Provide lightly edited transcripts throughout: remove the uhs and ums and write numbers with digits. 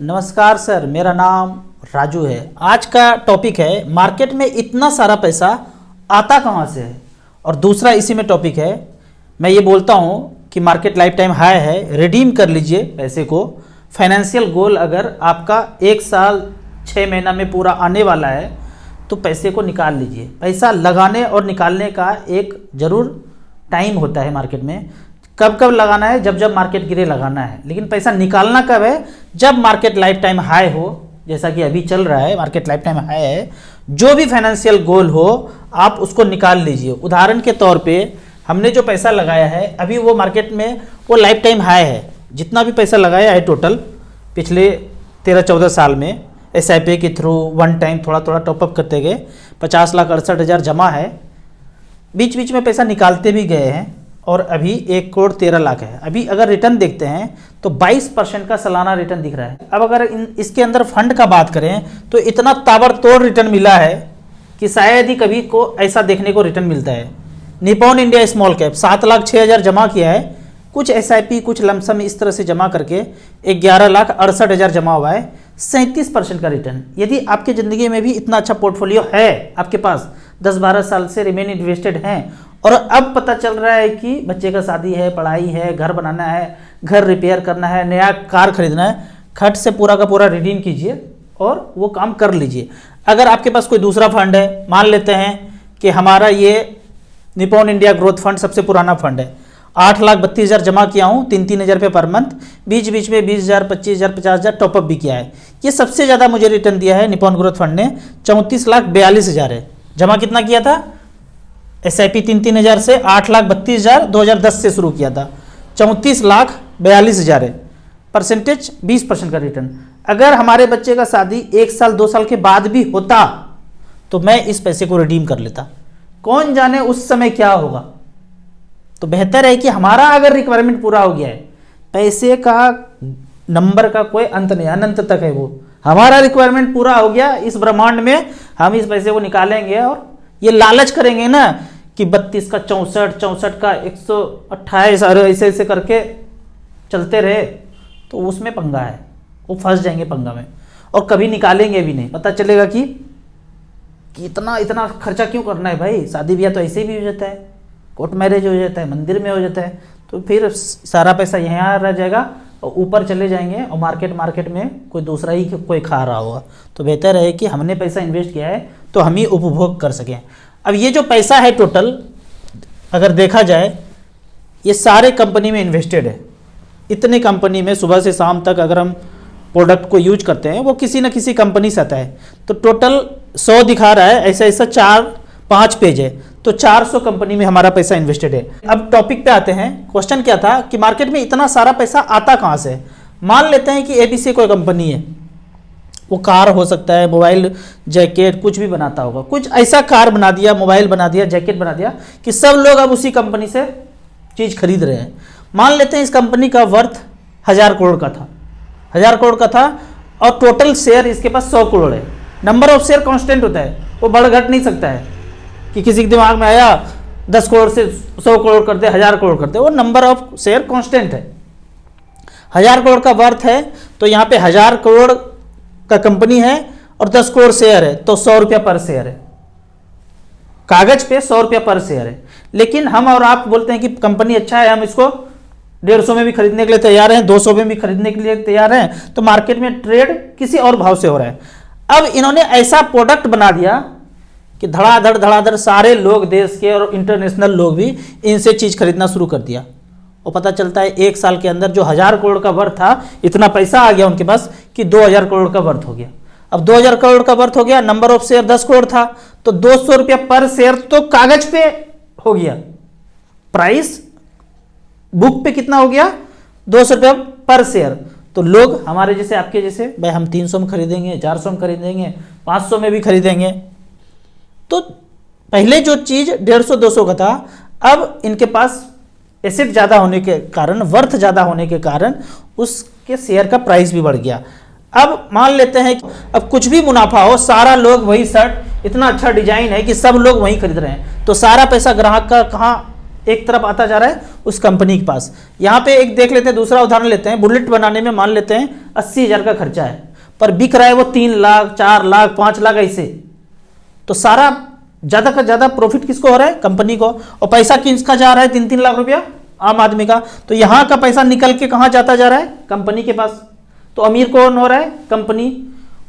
नमस्कार सर, मेरा नाम राजू है। आज का टॉपिक है मार्केट में इतना सारा पैसा आता कहाँ से है। और दूसरा इसी में टॉपिक है, मैं ये बोलता हूँ कि मार्केट लाइफ टाइम हाई है, रिडीम कर लीजिए पैसे को। फाइनेंशियल गोल अगर आपका 1 साल 6 महीना में पूरा आने वाला है तो पैसे को निकाल लीजिए। पैसा लगाने और निकालने का एक ज़रूर टाइम होता है मार्केट में। कब कब लगाना है, जब जब मार्केट गिरे लगाना है। लेकिन पैसा निकालना कब है, जब मार्केट लाइफ टाइम हाई हो, जैसा कि अभी चल रहा है मार्केट लाइफ टाइम हाई है। जो भी फाइनेंशियल गोल हो आप उसको निकाल लीजिए। उदाहरण के तौर पे हमने जो पैसा लगाया है अभी वो मार्केट में वो लाइफ टाइम हाई है। जितना भी पैसा लगाया है टोटल पिछले 13-14 साल में SIP के थ्रू वन टाइम थोड़ा थोड़ा टॉपअप करते गए, 50,68,000 जमा है। बीच बीच में पैसा निकालते भी गए हैं और अभी 1,13,00,000 है। अभी अगर रिटर्न देखते हैं तो 22% का सालाना रिटर्न दिख रहा है। अब अगर इसके अंदर फंड का बात करें तो इतना ताबड़तोड़ रिटर्न मिला है कि शायद ही कभी को ऐसा देखने को रिटर्न मिलता है। निपॉन इंडिया स्मॉल कैप 7,06,000 जमा किया है, कुछ SIP कुछ लमसम इस तरह से जमा करके 11,68,000 जमा हुआ है, 37% का रिटर्न। यदि आपकी ज़िंदगी में भी इतना अच्छा पोर्टफोलियो है, आपके पास 10-12 साल से रिमेन इन्वेस्टेड हैं और अब पता चल रहा है कि बच्चे का शादी है, पढ़ाई है, घर बनाना है, घर रिपेयर करना है, नया कार खरीदना है, खट से पूरा का पूरा रिडीम कीजिए और वो काम कर लीजिए। अगर आपके पास कोई दूसरा फंड है, मान लेते हैं कि हमारा ये निपॉन इंडिया ग्रोथ फंड सबसे पुराना फंड है, 8,32,000 जमा किया हूँ 3-3 हज़ार रुपये पर मंथ, बीच बीच में 20,000, 25,000, 50,000 टॉपअप भी किया है। ये सबसे ज़्यादा मुझे रिटर्न दिया है निपॉन ग्रोथ फंड ने, 34,42,000 है। जमा कितना किया था SIP 3-3 हज़ार से, 8,32,000 2010 से शुरू किया था, 34,42,000 है। परसेंटेज 20% का रिटर्न। अगर हमारे बच्चे का शादी 1 साल 2 साल के बाद भी होता तो मैं इस पैसे को रिडीम कर लेता। कौन जाने उस समय क्या होगा। तो बेहतर है कि हमारा अगर रिक्वायरमेंट पूरा हो गया है, पैसे का नंबर का कोई अंत नहीं, अनंत तक है वो। हमारा रिक्वायरमेंट पूरा हो गया, इस ब्रह्मांड में हम इस पैसे को निकालेंगे और ये लालच करेंगे ना कि 32 का 64, 64 का 128 और ऐसे ऐसे करके चलते रहे तो उसमें पंगा है, वो फंस जाएंगे पंगा में और कभी निकालेंगे भी नहीं। पता चलेगा कि इतना इतना खर्चा क्यों करना है भाई, शादी ब्याह तो ऐसे भी हो जाता है, कोर्ट मैरिज हो जाता है, मंदिर में हो जाता है, तो फिर सारा पैसा यहाँ रह जाएगा और ऊपर चले जाएंगे और मार्केट में कोई दूसरा ही कोई खा रहा होगा। तो बेहतर है कि हमने पैसा इन्वेस्ट किया है तो हम ही उपभोग कर सकें। अब ये जो पैसा है टोटल अगर देखा जाए, ये सारे कंपनी में इन्वेस्टेड है। इतने कंपनी में सुबह से शाम तक अगर हम प्रोडक्ट को यूज करते हैं वो किसी न किसी कंपनी से आता है। तो टोटल 100 दिखा रहा है, ऐसा ऐसा 4-5 पेज है, तो 400 कंपनी में हमारा पैसा इन्वेस्टेड है। अब टॉपिक पे आते हैं। क्वेश्चन क्या था कि मार्केट में इतना सारा पैसा आता कहाँ से। मान लेते हैं कि ABC कोई कंपनी है, वो कार हो सकता है, मोबाइल, जैकेट, कुछ भी बनाता होगा, कुछ ऐसा कार बना दिया, मोबाइल बना दिया, जैकेट बना दिया कि सब लोग अब उसी कंपनी से चीज़ खरीद रहे हैं। मान लेते हैं इस कंपनी का वर्थ 1,000 करोड़ का था, 1,000 करोड़ का था और टोटल शेयर इसके पास 100 करोड़ है। नंबर ऑफ शेयर कांस्टेंट होता है, वो बढ़ घट नहीं सकता है कि किसी के दिमाग में आया 10 करोड़ से 100 करोड़ कर दे, 1,000 करोड़ कर दे, वो नंबर ऑफ शेयर कांस्टेंट है। 1,000 करोड़ का वर्थ है तो यहाँ पे 1,000 करोड़ का कंपनी है और 10 करोड़ शेयर है तो 100 रुपया पर शेयर है। कागज पे 100 रुपया पर शेयर है। लेकिन हम और आप बोलते हैं कि कंपनी अच्छा है, हम इसको 150 में भी खरीदने के लिए तैयार हैं, 200 में भी खरीदने के लिए तैयार हैं, तो मार्केट में ट्रेड किसी और भाव से हो रहा है। अब इन्होंने ऐसा प्रोडक्ट बना दिया कि धड़ाधड़ सारे लोग, देश के और इंटरनेशनल लोग भी इनसे चीज़ खरीदना शुरू कर दिया। और पता चलता है 1 साल के अंदर जो 1,000 करोड़ का वर्थ था, इतना पैसा आ गया उनके पास कि 2,000 करोड़ का वर्थ हो गया। अब 2,000 करोड़ का वर्थ हो गया, नंबर ऑफ शेयर 10 करोड़ था तो 200 रुपया पर शेयर तो कागज पे हो गया। प्राइस बुक पे कितना हो गया, 200 रुपया पर शेयर। तो लोग हमारे जैसे, आपके जैसे, भाई हम 300 में खरीदेंगे, 400 में खरीदेंगे, 500 में भी खरीदेंगे। तो पहले जो चीज़ 150-200 का था, अब इनके पास एसेट ज़्यादा होने के कारण, वर्थ ज़्यादा होने के कारण उसके शेयर का प्राइस भी बढ़ गया। अब मान लेते हैं कि अब कुछ भी मुनाफा हो, सारा लोग वही शर्ट, इतना अच्छा डिजाइन है कि सब लोग वही खरीद रहे हैं, तो सारा पैसा ग्राहक का कहाँ एक तरफ आता जा रहा है उस कंपनी के पास। यहाँ पे एक देख लेते हैं, दूसरा उदाहरण लेते हैं। बुलेट बनाने में मान लेते हैं 80,000 का खर्चा है, पर बिक रहा है वो 3 लाख, 4 लाख, 5 लाख ऐसे। तो सारा ज़्यादा का ज़्यादा प्रॉफिट किसको हो रहा है? कंपनी को। और पैसा किसका जा रहा है? 3-3 लाख रुपया आम आदमी का। तो यहाँ का पैसा निकल के कहाँ जाता जा रहा है? कंपनी के पास। तो अमीर कौन हो रहा है? कंपनी।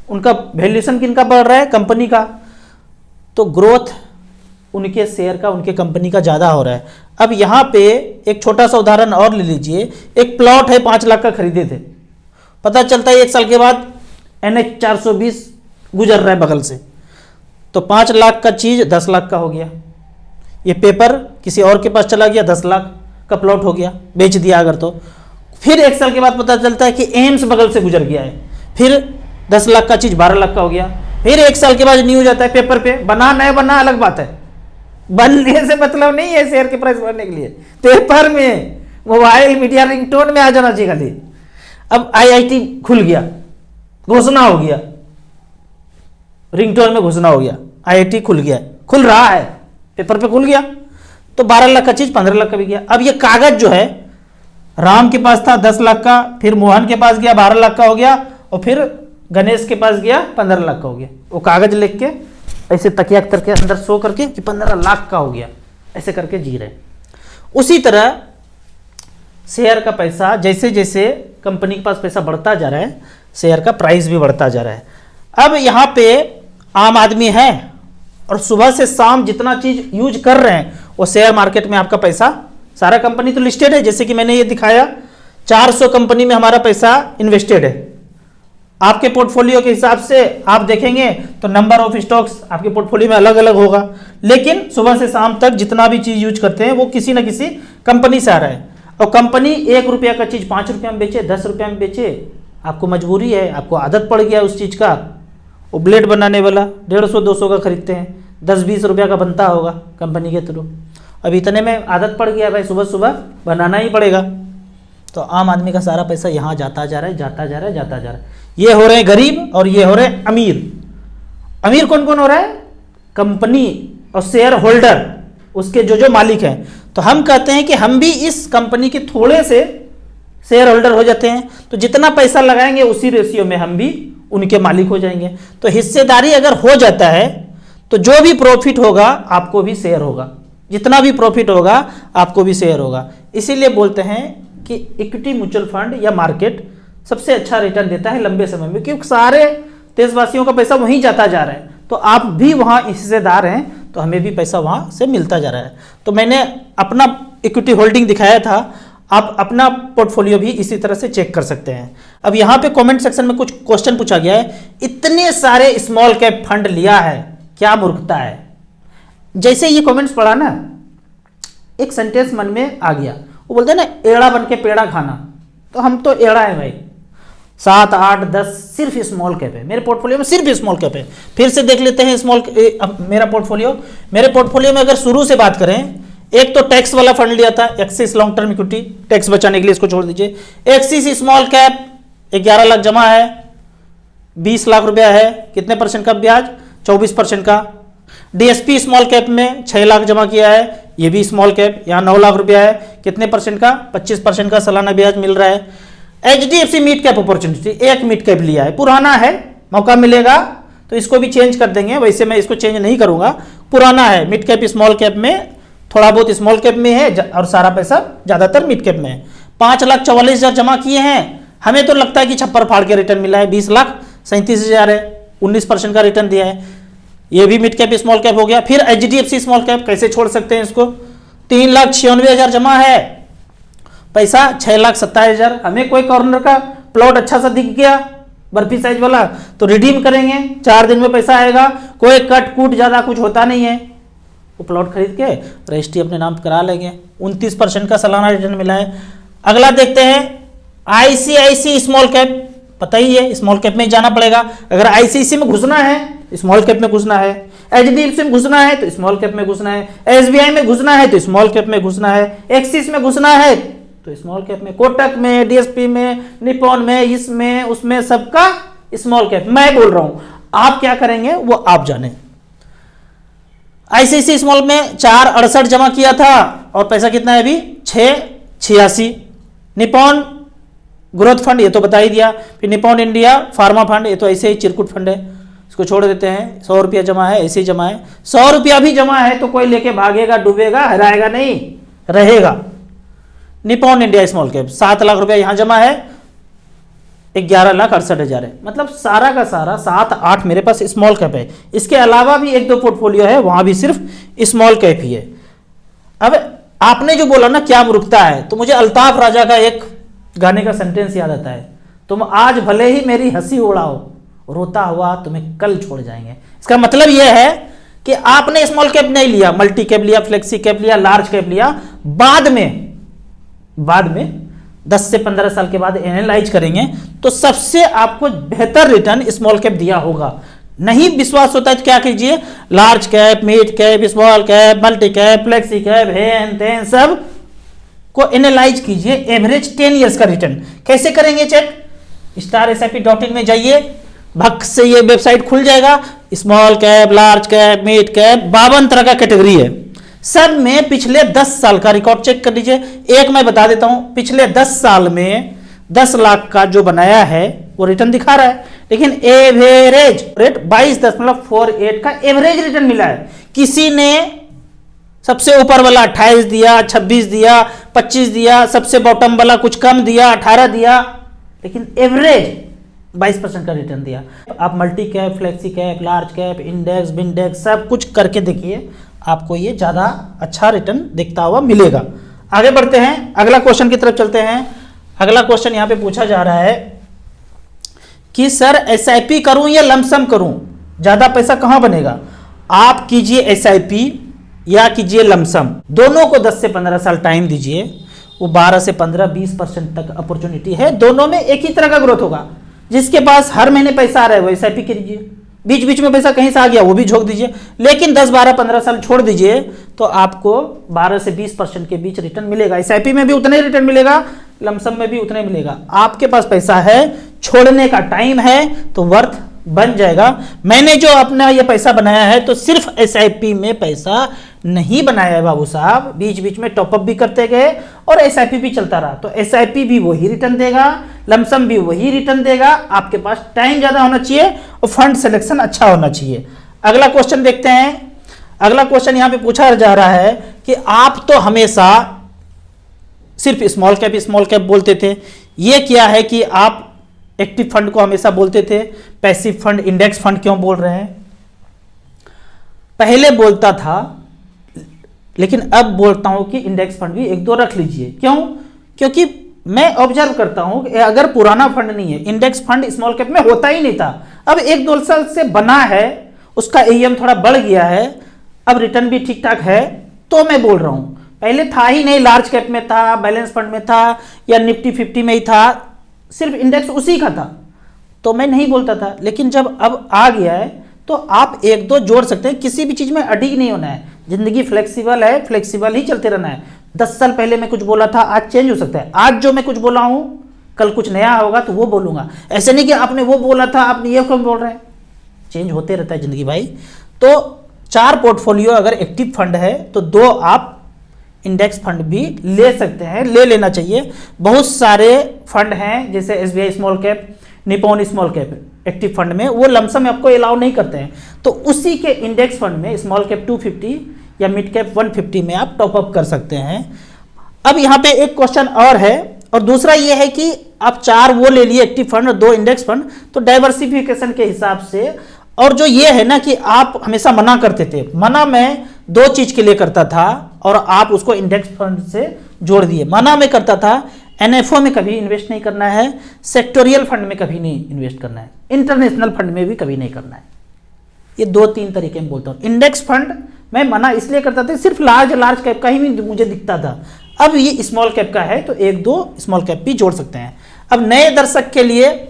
उनका वैल्यूएशन किनका बढ़ रहा है? कंपनी का। तो ग्रोथ उनके शेयर का, उनके कंपनी का ज़्यादा हो रहा है। अब यहाँ पे एक छोटा सा उदाहरण और ले लीजिए। एक प्लॉट है 5 लाख का खरीदे थे, पता चलता है 1 साल के बाद NH 420 गुजर रहा है बगल से, तो 5 लाख का चीज़ 10 लाख का हो गया। ये पेपर किसी और के पास चला गया, 10 लाख का प्लॉट हो गया, बेच दिया अगर तो। फिर 1 साल के बाद पता चलता है कि एम्स बगल से गुजर गया है, फिर 10 लाख का चीज़ 12 लाख का हो गया। फिर 1 साल के बाद न्यूज आता है पेपर पे, बना नया बना अलग बात है, बनने से मतलब नहीं है शेयर के प्राइस बढ़ने के लिए। पेपर में, मोबाइल, मीडिया, रिंगटोन में आ जाना चाहिए खाली। अब IIT खुल गया, घोषणा हो गया, रिंगटोन में घोषणा हो गया, IIT खुल गया, खुल रहा है, पेपर पे खुल गया, तो 12 लाख का चीज 15 लाख का भी गया। अब ये कागज जो है, राम के पास था 10 लाख का, फिर मोहन के पास गया 12 लाख का हो गया, और फिर गणेश के पास गया 15 लाख का हो गया। वो कागज लिख के ऐसे तकिया करके अंदर सो करके कि 15 लाख का हो गया, ऐसे करके जी रहे। उसी तरह शेयर का पैसा, जैसे जैसे कंपनी के पास पैसा बढ़ता जा रहा है, शेयर का प्राइस भी बढ़ता जा रहा है। अब यहाँ पे आम आदमी है और सुबह से शाम जितना चीज यूज कर रहे हैं वो शेयर मार्केट में आपका पैसा, सारा कंपनी तो लिस्टेड है, जैसे कि मैंने ये दिखाया 400 कंपनी में हमारा पैसा इन्वेस्टेड है। आपके पोर्टफोलियो के हिसाब से आप देखेंगे तो नंबर ऑफ स्टॉक्स आपके पोर्टफोलियो में अलग अलग होगा, लेकिन सुबह से शाम तक जितना भी चीज यूज करते हैं वो किसी ना किसी कंपनी से आ रहा है। और कंपनी 1 रुपया का चीज 5 रुपया में बेचे, 10 रुपया में बेचे, आपको मजबूरी है, आपको आदत पड़ गया उस चीज का। वो ब्लेड बनाने वाला 150-200 का खरीदते हैं, 10-20 रुपया का बनता होगा कंपनी के थ्रू। अब इतने में आदत पड़ गया भाई, सुबह सुबह बनाना ही पड़ेगा। तो आम आदमी का सारा पैसा यहाँ जाता जा रहा है, जाता जा रहा है, जाता जा रहा है। ये हो रहे हैं गरीब और ये हो रहे हैं अमीर। अमीर कौन कौन हो रहा है? कंपनी और शेयर होल्डर, उसके जो जो मालिक हैं। तो हम कहते हैं कि हम भी इस कंपनी के थोड़े से शेयर होल्डर हो जाते हैं, तो जितना पैसा लगाएंगे उसी रेशियो में हम भी उनके मालिक हो जाएंगे। तो हिस्सेदारी अगर हो जाता है तो जो भी प्रॉफिट होगा आपको भी शेयर होगा, जितना भी प्रॉफिट होगा आपको भी शेयर होगा। इसीलिए बोलते हैं कि इक्विटी म्यूचुअल फंड या मार्केट सबसे अच्छा रिटर्न देता है लंबे समय में, क्योंकि सारे देशवासियों का पैसा वहीं जाता जा रहा है। तो आप भी वहाँ हिस्सेदार हैं, तो हमें भी पैसा वहाँ से मिलता जा रहा है। तो मैंने अपना इक्विटी होल्डिंग दिखाया था, आप अपना पोर्टफोलियो भी इसी तरह से चेक कर सकते हैं। अब यहाँ पे कमेंट सेक्शन में कुछ क्वेश्चन पूछा गया है, इतने सारे स्मॉल कैप फंड लिया है, क्या मूर्खता है? जैसे ये कमेंट्स पढ़ा ना, एक सेंटेंस मन में आ गया, वो बोलते हैं ना एड़ा बन के पेड़ा खाना। तो हम तो एड़ा है भाई, 7, 8, 10 सिर्फ स्मॉल कैप है मेरे पोर्टफोलियो में, सिर्फ स्मॉल कैप है। फिर से देख लेते हैं मेरे पोर्टफोलियो में अगर शुरू से बात करें, एक तो टैक्स वाला फंड लिया था, axis long term equity, tax बचाने के लिए इसको छोड़ दीजिए। एक्सिस स्मॉल कैप 11 लाख जमा है, 20 लाख रुपया है, कितने % का ब्याज? 24% का। DSP स्मॉल कैप में 6 लाख जमा किया है, ये भी स्मॉल कैप, यहाँ 9 लाख रुपया है, कितने % का? 25% का सालाना ब्याज मिल रहा है। HDFC मिड कैप अपॉर्चुनिटी, एक मिड कैप लिया है, पुराना है, मौका मिलेगा तो इसको भी चेंज कर देंगे, वैसे मैं इसको चेंज नहीं करूंगा, पुराना है। मिड कैप स्मॉल कैप में थोड़ा बहुत स्मॉल कैप में है और सारा पैसा ज्यादातर मिड कैप में है। 5,44,000 जमा किए हैं, हमें तो लगता है कि छप्पर फाड़ के रिटर्न मिला है, 20,37,000 है, 19% का रिटर्न दिया है, ये भी मिड कैप स्मॉल कैप हो गया। फिर HDFC स्मॉल कैप, कैसे छोड़ सकते हैं इसको? 3,96,000 जमा है, पैसा 6,27,000। हमें कोई कॉर्नर का प्लॉट अच्छा सा दिख गया बर्फी साइज वाला, तो रिडीम करेंगे, 4 दिन में पैसा आएगा, कोई कट कूट ज्यादा कुछ होता नहीं है, वो प्लॉट खरीद के रजिस्ट्री अपने नाम करा लेंगे। 29% का सालाना रिटर्न मिला है। अगला देखते हैं ICICI स्मॉल कैप, पता ही है स्मॉल कैप में जाना पड़ेगा। अगर ICICI में घुसना है, स्मॉल कैप में घुसना है, HDFC में घुसना है तो स्मॉल कैप में घुसना है, SBI में घुसना है तो स्मॉल कैप में घुसना है, एक्सिस में घुसना है तो स्मॉल कैप में, कोटक में, DSP में, निपॉन में, इसमें उसमें सबका स्मॉल कैप। मैं बोल रहा हूं, आप क्या करेंगे वो आप जाने। आईसीआईसी स्मॉल में 468 जमा किया था और पैसा कितना है अभी 686। निपॉन ग्रोथ फंड ये तो बता ही दिया, फिर निपॉन इंडिया फार्मा फंड ये तो ऐसे ही चिरकुट फंड है, इसको छोड़ देते हैं। 100 रुपया जमा है, ऐसे ही जमा है। 100 रुपया भी जमा है तो कोई लेके भागेगा, डूबेगा, हराएगा नहीं, रहेगा। Nippon India small cap 7 lakh रुपया यहां जमा है, 11,68,000 है, मतलब सारा का सारा 7-8 मेरे पास स्मॉल कैप है। इसके अलावा भी 1-2 पोर्टफोलियो है, वहां भी सिर्फ स्मॉल कैप ही है। अब आपने जो बोला ना क्या मूर्खता है, तो मुझे अल्ताफ राजा का एक गाने का सेंटेंस याद आता है, तुम आज भले ही मेरी हंसी उड़ाओ, रोता हुआ तुम्हें कल छोड़ जाएंगे। इसका मतलब यह है कि आपने स्मॉल कैप नहीं लिया, मल्टी कैप लिया, फ्लेक्सी कैप लिया, लार्ज कैप लिया, बाद में 10 से 15 साल के बाद एनालाइज करेंगे तो सबसे आपको बेहतर रिटर्न स्मॉल कैप दिया होगा। नहीं विश्वास होता है तो क्या कीजिए, large cap, mid cap, small cap, multi cap, flexi cap, हेन तेन सब को एनालाइज कीजिए, एवरेज 10 इयर्स का रिटर्न कैसे करेंगे चेक। StarSIP.in में जाइए, भक से ये वेबसाइट खुल जाएगा। Small cap, large cap, mid cap, 52 तरह का कैटेगरी है, सब में पिछले 10 साल का रिकॉर्ड चेक कर लीजिए। एक मैं बता देता हूं, पिछले 10 साल में 10 लाख का जो बनाया है वो रिटर्न दिखा रहा है, लेकिन एवरेज रेट 22.48 का एवरेज रिटर्न मिला है। किसी ने सबसे ऊपर वाला 28 दिया, 26 दिया, 25 दिया, सबसे बॉटम वाला कुछ कम दिया, 18 दिया, लेकिन एवरेज 22% का रिटर्न दिया। आप multi cap, flexi cap, large cap, index, बिंडेक्स सब कुछ करके देखिए, आपको ये ज्यादा अच्छा रिटर्न दिखता हुआ मिलेगा। आगे बढ़ते हैं, अगला क्वेश्चन की तरफ चलते हैं। अगला क्वेश्चन यहां पे पूछा जा रहा है कि सर SIP करूं या लमसम करूं, ज्यादा पैसा कहां बनेगा। आप कीजिए SIP या कीजिए लमसम, दोनों को 10 से 15 साल टाइम दीजिए, वो 12 से 15-20% तक अपॉर्चुनिटी है, दोनों में एक ही तरह का ग्रोथ होगा। जिसके पास हर महीने पैसा आ रहा है वो SIP कीजिए, बीच बीच में पैसा कहीं से आ गया वो भी झोंक दीजिए, लेकिन 10, 12, 15 साल छोड़ दीजिए तो आपको 12 से 20% के बीच रिटर्न मिलेगा। SIP में भी उतने रिटर्न मिलेगा, लमसम में भी उतने मिलेगा। आपके पास पैसा है, छोड़ने का टाइम है तो वर्थ बन जाएगा। मैंने जो अपना ये पैसा बनाया है तो सिर्फ SIP में पैसा नहीं बनाया है बाबू साहब, बीच बीच में टॉपअप भी करते गए और SIP भी चलता रहा, तो SIP भी वही रिटर्न देगा, लमसम भी वही रिटर्न देगा। आपके पास टाइम ज्यादा होना चाहिए और फंड सिलेक्शन अच्छा होना चाहिए। अगला क्वेश्चन देखते हैं। अगला क्वेश्चन यहां पे पूछा जा रहा है कि आप तो हमेशा सिर्फ स्मॉल कैप बोलते थे, ये क्या है कि आप एक्टिव फंड को हमेशा बोलते थे, पैसिव फंड, इंडेक्स फंड क्यों बोल रहे हैं। पहले बोलता था लेकिन अब बोलता हूं कि इंडेक्स फंड भी 1-2 रख लीजिए। क्यों? क्योंकि मैं ऑब्जर्व करता हूं कि अगर पुराना फंड नहीं है, इंडेक्स फंड स्मॉल कैप में होता ही नहीं था, अब 1-2 साल से बना है, उसका AUM थोड़ा बढ़ गया है, अब रिटर्न भी ठीक ठाक है, तो मैं बोल रहा हूं। पहले था ही नहीं, लार्ज कैप में था, बैलेंस फंड में था या निफ्टी 50 में ही था, सिर्फ इंडेक्स उसी का था, तो मैं नहीं बोलता था। लेकिन जब अब आ गया है तो आप 1-2 जोड़ सकते हैं, किसी भी चीज में अडिग नहीं होना है। जिंदगी फ्लेक्सिबल है, फ्लेक्सिबल ही चलते रहना है। 10 साल पहले मैं कुछ बोला था, आज चेंज हो सकता है। आज जो मैं कुछ बोला हूं कल कुछ नया होगा तो वो बोलूंगा। ऐसे नहीं कि आपने वो बोला था आपने ये क्यों बोल रहे हैं, चेंज होते रहता है जिंदगी भाई। तो 4 पोर्टफोलियो अगर एक्टिव फंड है तो 2 आप इंडेक्स फंड भी ले सकते हैं, ले लेना चाहिए। बहुत सारे फंड हैं जैसे SBI small cap, Nippon small cap active fund में, वो लमसम आपको अलाउ नहीं करते हैं, तो उसी के इंडेक्स फंड में स्मॉल कैप 250 या मिड कैप 150 में आप टॉप अप कर सकते हैं। अब यहाँ पे एक क्वेश्चन और है, और दूसरा ये है कि आप 4 वो ले लिए एक्टिव फंड और 2 इंडेक्स फंड, तो डाइवर्सिफिकेशन के हिसाब से। और जो ये है ना कि आप हमेशा मना करते थे, मना मैं 2 चीज के लिए करता था और आप उसको इंडेक्स फंड से जोड़ दिए। मना में करता था NFO में कभी इन्वेस्ट नहीं करना है, सेक्टोरियल फंड में कभी नहीं इन्वेस्ट करना है, इंटरनेशनल फंड में भी कभी नहीं करना है। ये 2-3 तरीके में बोलता हूँ। इंडेक्स फंड मैं मना इसलिए करता था, सिर्फ लार्ज कैप का ही मुझे दिखता था। अब ये स्मॉल कैप का है तो 1-2 स्मॉल कैप भी जोड़ सकते हैं। अब नए दर्शक के लिए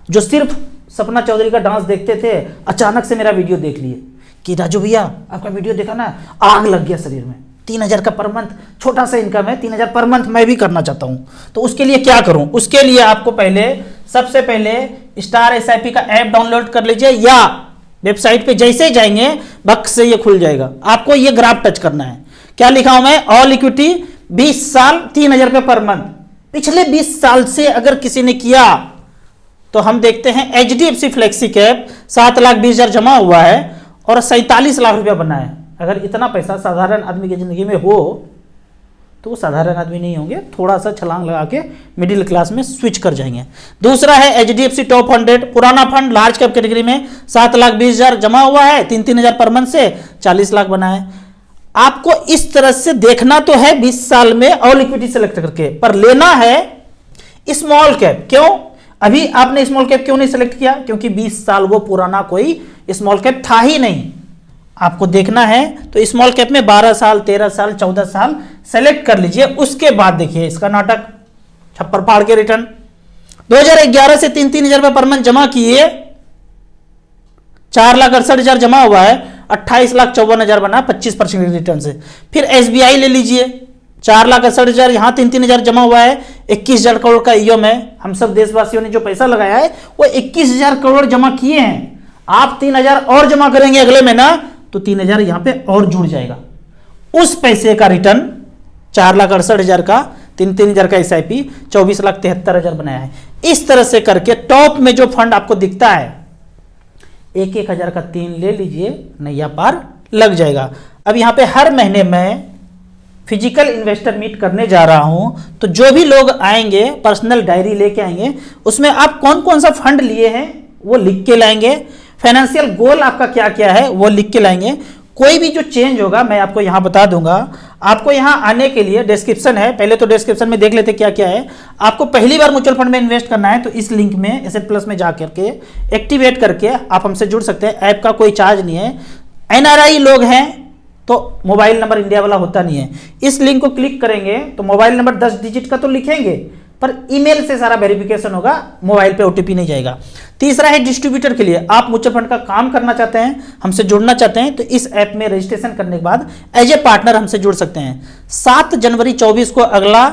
जो सिर्फ सपना चौधरी का डांस देखते थे, अचानक से मेरा वीडियो देख लिए कि राजू भैया आपका वीडियो देखा ना, आग लग गया शरीर में, 3000 का पर मंथ, छोटा सा इनकम है, 3000 पर मंथ मैं भी करना चाहता हूं, तो उसके लिए क्या करूं। उसके लिए आपको सबसे पहले StarSIP का ऐप डाउनलोड कर लीजिए, या वेबसाइट पे जैसे ही जाएंगे बक से ये खुल जाएगा। आपको ये ग्राफ टच करना है। क्या लिखा हूं मैं? ऑल इक्विटी 20 साल 3,000 रुपए पर मंथ। पिछले 20 साल से अगर किसी ने किया तो हम देखते हैं HDFC फ्लेक्सी कैप 7,20,000 जमा हुआ है और 47 लाख रुपया बना है। अगर इतना पैसा साधारण आदमी की जिंदगी में हो तो वो साधारण आदमी नहीं होंगे, थोड़ा सा छलांग लगा के मिडिल क्लास में स्विच कर जाएंगे। दूसरा है HDFC टॉप 100 पुराना फंड लार्ज कैप कैटेगरी में 7,20,000 जमा हुआ है, 3,000 पर मंथ से 40 लाख बना है। आपको इस तरह से देखना तो है 20 साल में ऑल इक्विटी सेलेक्ट करके, पर लेना है स्मॉल कैप। क्यों? अभी आपने स्मॉल कैप क्यों नहीं सेलेक्ट किया? क्योंकि 20 साल वो पुराना कोई स्मॉल कैप था ही नहीं। आपको देखना है तो स्मॉल कैप में 12 साल 13 साल 14 साल सेलेक्ट कर लीजिए। उसके बाद देखिए इसका नाटक, छप्पर फाड़ के रिटर्न। 2011 से 3,000 रुपए पर मंथ जमा किए, 4,68,000 जमा हुआ है, 28,54,000 बना 25% रिटर्न से। फिर SBI ले लीजिए, 4,68,000 यहां 3,000 जमा हुआ है, 21,000 करोड़ का ईओम है। हम सब देशवासियों ने जो पैसा लगाया है वो 21,000 करोड़ जमा किए हैं। आप 3,000 और जमा करेंगे अगले महीना तो 3,000 यहां पे और जुड़ जाएगा। उस पैसे का रिटर्न 4,68,000 का 3,000 का SIP 24,73,000 बनाया है। इस तरह से करके टॉप में जो फंड आपको दिखता है 1,000 का 3 ले लीजिए, नैया पार लग जाएगा। अब यहां पे हर महीने मैं फिजिकल इन्वेस्टर मीट करने जा रहा हूं, तो जो भी लोग आएंगे पर्सनल डायरी लेके आएंगे, उसमें आप कौन कौन सा फंड लिए हैं वो लिख के लाएंगे, फाइनेंशियल गोल आपका क्या क्या है वो लिख के लाएंगे। कोई भी जो चेंज होगा मैं आपको यहां बता दूंगा। आपको यहां आने के लिए डिस्क्रिप्शन है, पहले तो डिस्क्रिप्शन में देख लेते क्या क्या है। आपको पहली बार म्यूचुअल फंड में इन्वेस्ट करना है तो इस लिंक में एसेट प्लस में जाकर के एक्टिवेट करके आप हमसे जुड़ सकते हैं। ऐप का कोई चार्ज नहीं है। NRI लोग हैं तो मोबाइल नंबर इंडिया वाला होता नहीं है। इस लिंक को क्लिक करेंगे तो मोबाइल नंबर 10 डिजिट का तो लिखेंगे, पर ईमेल से सारा वेरिफिकेशन होगा, मोबाइल पे OTP नहीं जाएगा। तीसरा है डिस्ट्रीब्यूटर के लिए, आप म्यूचुअल फंड का काम करना चाहते हैं, हमसे जुड़ना चाहते हैं तो इस ऐप में रजिस्ट्रेशन करने के बाद एज ए पार्टनर हमसे जुड़ सकते हैं। 7 जनवरी 24 को अगला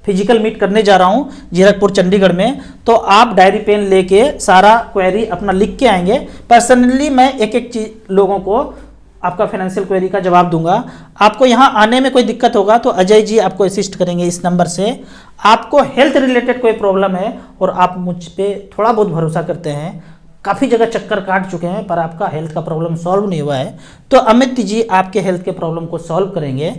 फिजिकल मीट करने जा रहा हूं जीरकपुर चंडीगढ़ में, तो आप डायरी पेन लेके सारा क्वेरी अपना लिख के आएंगे। पर्सनली मैं एक एक चीज लोगों को आपका फाइनेंशियल क्वेरी का जवाब दूंगा। आपको यहां आने में कोई दिक्कत होगा तो अजय जी आपको असिस्ट करेंगे इस नंबर से। आपको हेल्थ रिलेटेड कोई प्रॉब्लम है और आप मुझ पे थोड़ा बहुत भरोसा करते हैं, काफ़ी जगह चक्कर काट चुके हैं पर आपका हेल्थ का प्रॉब्लम सॉल्व नहीं हुआ है, तो अमित जी आपके हेल्थ के प्रॉब्लम को सॉल्व करेंगे।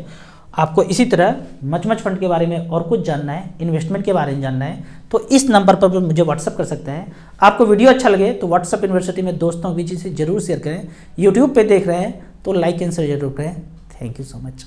आपको इसी तरह मच फंड के बारे में और कुछ जानना है, इन्वेस्टमेंट के बारे में जानना है तो इस नंबर पर मुझे व्हाट्सअप कर सकते हैं। आपको वीडियो अच्छा लगे तो व्हाट्सअप यूनिवर्सिटी में दोस्तों बीच से जरूर शेयर करें। यूट्यूब पे देख रहे हैं तो लाइक एंड शेयर जरूर करें। Thank you so much.